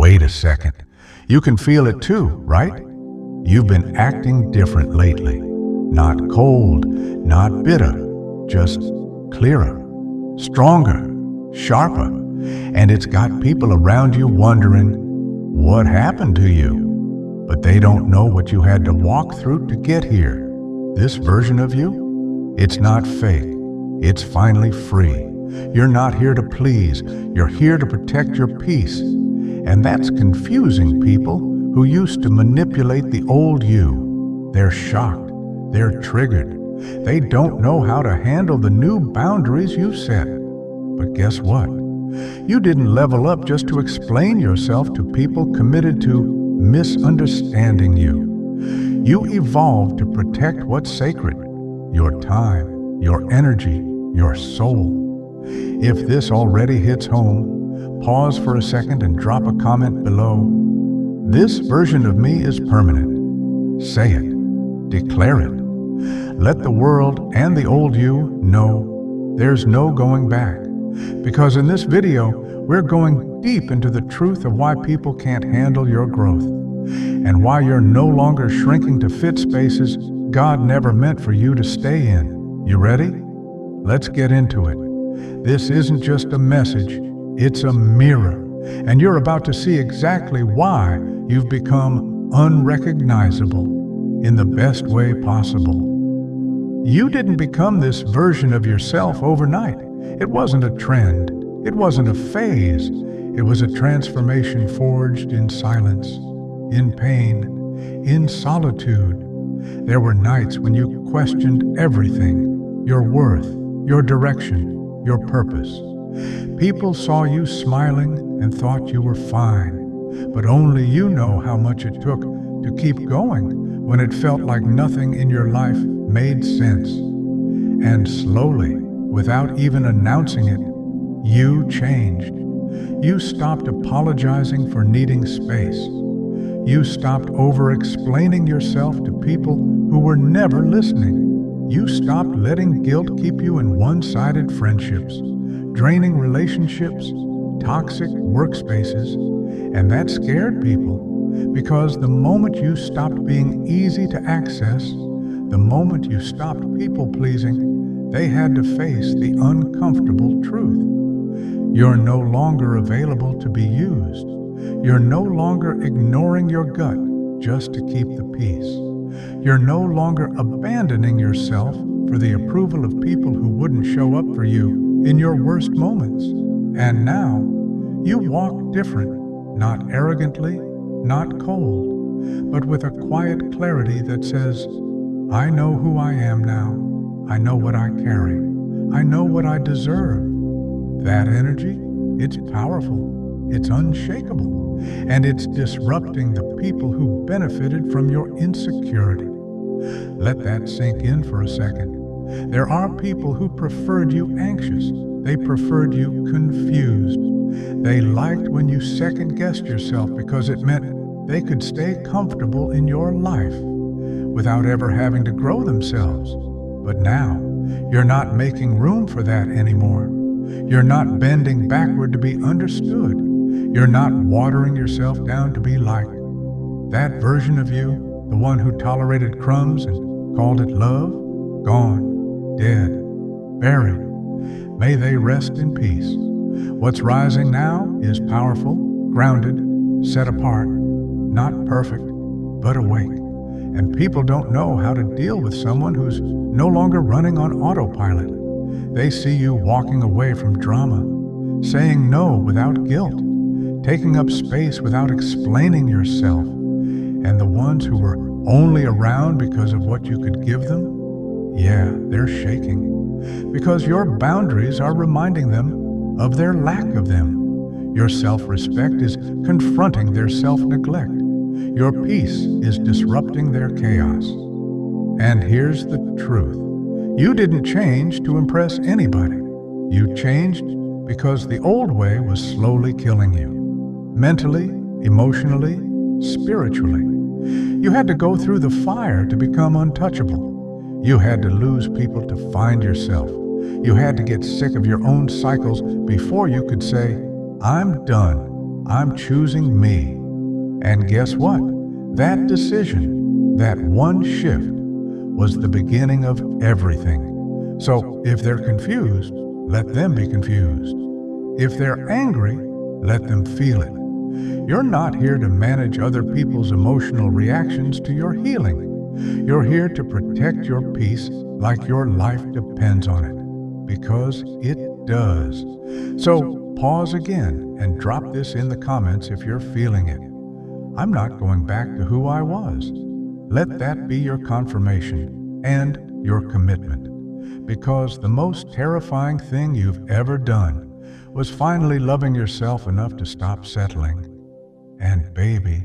Wait a second. You can feel it too, right? You've been acting different lately. Not cold, not bitter, just clearer, stronger, sharper. And it's got people around you wondering, what happened to you? But they don't know what you had to walk through to get here. This version of you, it's not fake. It's finally free. You're not here to please. You're here to protect your peace. And that's confusing people who used to manipulate the old you. They're shocked. They're triggered. They don't know how to handle the new boundaries you set. But guess what? You didn't level up just to explain yourself to people committed to misunderstanding you. You evolved to protect what's sacred, your time, your energy, your soul. If this already hits home, pause for a second and drop a comment below. This version of me is permanent. Say it. Declare it. Let the world and the old you know there's no going back. Because in this video, we're going deep into the truth of why people can't handle your growth and why you're no longer shrinking to fit spaces God never meant for you to stay in. You ready? Let's get into it. This isn't just a message, it's a mirror, and you're about to see exactly why you've become unrecognizable in the best way possible. You didn't become this version of yourself overnight. It wasn't a trend. It wasn't a phase. It was a transformation forged in silence, in pain, in solitude. There were nights when you questioned everything, your worth, your direction, your purpose. People saw you smiling and thought you were fine, but only you know how much it took to keep going when it felt like nothing in your life made sense. And slowly, without even announcing it, you changed. You stopped apologizing for needing space. You stopped over-explaining yourself to people who were never listening. You stopped letting guilt keep you in one-sided friendships, draining relationships, toxic workspaces, and that scared people because the moment you stopped being easy to access, the moment you stopped people-pleasing, they had to face the uncomfortable truth. You're no longer available to be used. You're no longer ignoring your gut just to keep the peace. You're no longer abandoning yourself for the approval of people who wouldn't show up for you in your worst moments. And now, you walk different, not arrogantly, not cold, but with a quiet clarity that says, I know who I am now. I know what I carry. I know what I deserve. That energy, it's powerful, it's unshakable, and it's disrupting the people who benefited from your insecurity. Let that sink in for a second. There are people who preferred you anxious. They preferred you confused. They liked when you second-guessed yourself because it meant they could stay comfortable in your life without ever having to grow themselves. But now, you're not making room for that anymore. You're not bending backward to be understood. You're not watering yourself down to be liked. That version of you, the one who tolerated crumbs and called it love, gone, dead, buried. May they rest in peace. What's rising now is powerful, grounded, set apart, not perfect, but awake. And people don't know how to deal with someone who's no longer running on autopilot. They see you walking away from drama, saying no without guilt, taking up space without explaining yourself. And the ones who were only around because of what you could give them, yeah, they're shaking. Because your boundaries are reminding them of their lack of them. Your self-respect is confronting their self-neglect. Your peace is disrupting their chaos. And here's the truth. You didn't change to impress anybody. You changed because the old way was slowly killing you. Mentally, emotionally, spiritually. You had to go through the fire to become untouchable. You had to lose people to find yourself. You had to get sick of your own cycles before you could say, I'm done. I'm choosing me. And guess what? That decision, that one shift, was the beginning of everything. So if they're confused, let them be confused. If they're angry, let them feel it. You're not here to manage other people's emotional reactions to your healing. You're here to protect your peace like your life depends on it, because it does. So pause again and drop this in the comments if you're feeling it. I'm not going back to who I was. Let that be your confirmation and your commitment, because the most terrifying thing you've ever done was finally loving yourself enough to stop settling. And baby,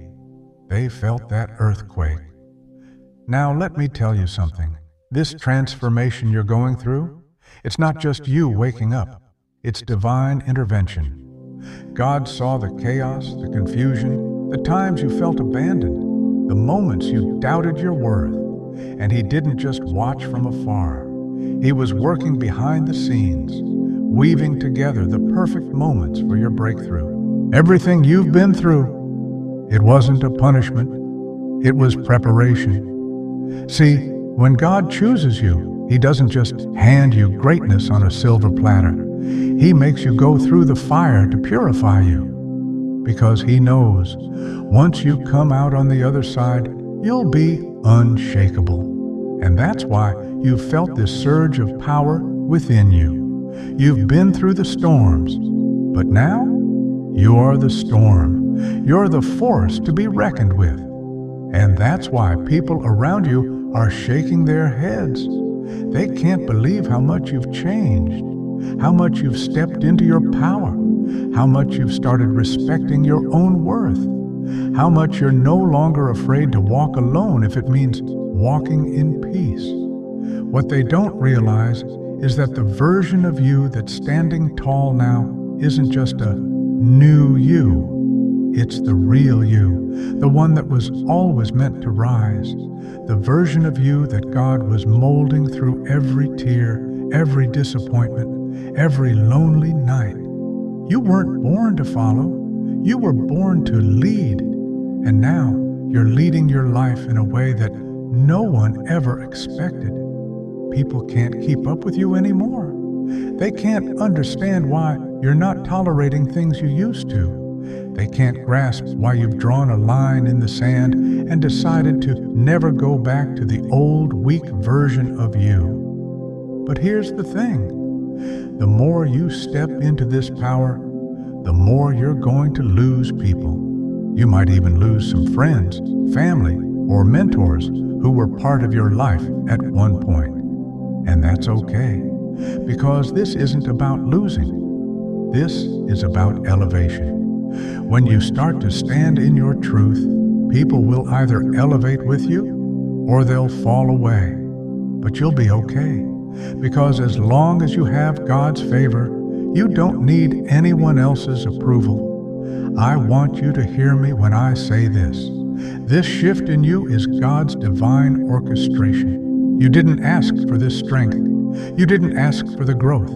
they felt that earthquake. Now let me tell you something. This transformation you're going through, it's not just you waking up. It's divine intervention. God saw the chaos, the confusion, the times you felt abandoned, the moments you doubted your worth, and He didn't just watch from afar. He was working behind the scenes, weaving together the perfect moments for your breakthrough. Everything you've been through, it wasn't a punishment, it was preparation. See, when God chooses you, He doesn't just hand you greatness on a silver platter. He makes you go through the fire to purify you, because He knows once you come out on the other side, you'll be unshakable. And that's why you've felt this surge of power within you. You've been through the storms, but now you are the storm. You're the force to be reckoned with. And that's why people around you are shaking their heads. They can't believe how much you've changed, how much you've stepped into your power, how much you've started respecting your own worth, how much you're no longer afraid to walk alone if it means walking in peace. What they don't realize is that the version of you that's standing tall now isn't just a new you. It's the real you, the one that was always meant to rise, the version of you that God was molding through every tear, every disappointment, every lonely night. You weren't born to follow, you were born to lead, and now you're leading your life in a way that no one ever expected. People can't keep up with you anymore. They can't understand why you're not tolerating things you used to. They can't grasp why you've drawn a line in the sand and decided to never go back to the old, weak version of you. But here's the thing. The more you step into this power, the more you're going to lose people. You might even lose some friends, family, or mentors who were part of your life at one point. And that's okay, because this isn't about losing. This is about elevation. When you start to stand in your truth, people will either elevate with you or they'll fall away. But you'll be okay, because as long as you have God's favor, you don't need anyone else's approval. I want you to hear me when I say this. This shift in you is God's divine orchestration. You didn't ask for this strength. You didn't ask for the growth.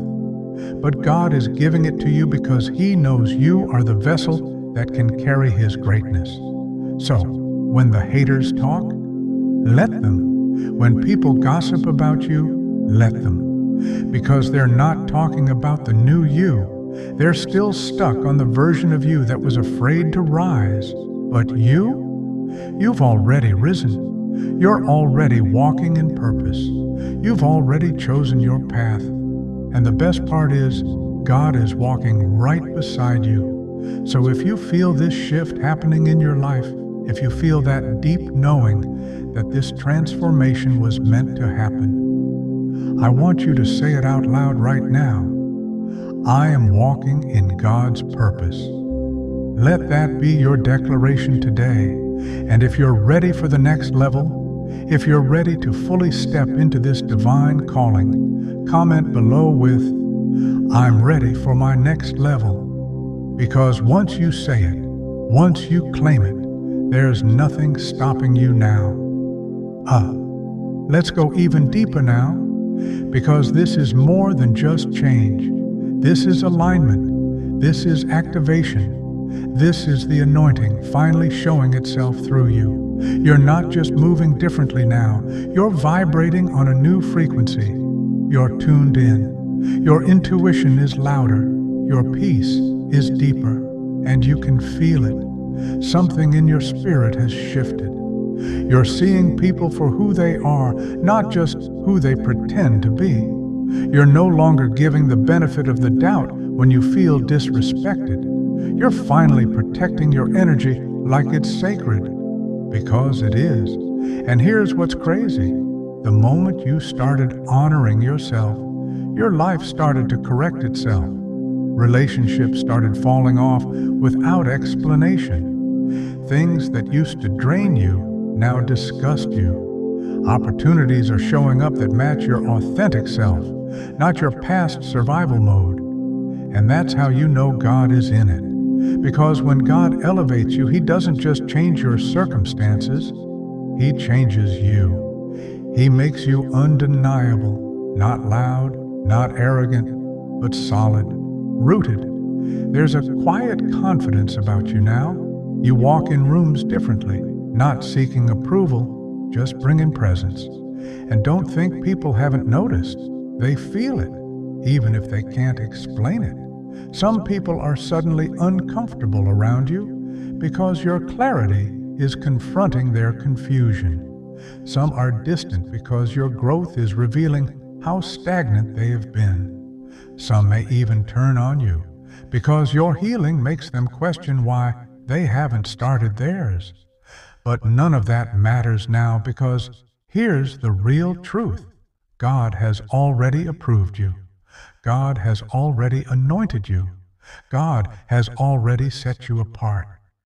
But God is giving it to you because He knows you are the vessel that can carry His greatness. So, when the haters talk, let them. When people gossip about you, let them. Because they're not talking about the new you. They're still stuck on the version of you that was afraid to rise. But you've already risen. You're already walking in purpose. You've already chosen your path. And the best part is, God is walking right beside you. So if you feel this shift happening in your life, if you feel that deep knowing that this transformation was meant to happen, I want you to say it out loud right now. I am walking in God's purpose. Let that be your declaration today. And if you're ready for the next level, if you're ready to fully step into this divine calling, comment below with, I'm ready for my next level. Because once you say it, once you claim it, there's nothing stopping you now. Let's go even deeper now, because this is more than just change. This is alignment. This is activation. This is the anointing finally showing itself through you. You're not just moving differently now, you're vibrating on a new frequency. You're tuned in. Your intuition is louder. Your peace is deeper. And you can feel it. Something in your spirit has shifted. You're seeing people for who they are, not just who they pretend to be. You're no longer giving the benefit of the doubt when you feel disrespected. You're finally protecting your energy like it's sacred, because it is. And here's what's crazy. The moment you started honoring yourself, your life started to correct itself. Relationships started falling off without explanation. Things that used to drain you now disgust you. Opportunities are showing up that match your authentic self, not your past survival mode. And that's how you know God is in it. Because when God elevates you, He doesn't just change your circumstances, He changes you. He makes you undeniable, not loud, not arrogant, but solid, rooted. There's a quiet confidence about you now. You walk in rooms differently, not seeking approval, just bringing presence. And don't think people haven't noticed. They feel it, even if they can't explain it. Some people are suddenly uncomfortable around you because your clarity is confronting their confusion. Some are distant because your growth is revealing how stagnant they have been. Some may even turn on you because your healing makes them question why they haven't started theirs. But none of that matters now, because here's the real truth. God has already approved you. God has already anointed you. God has already set you apart.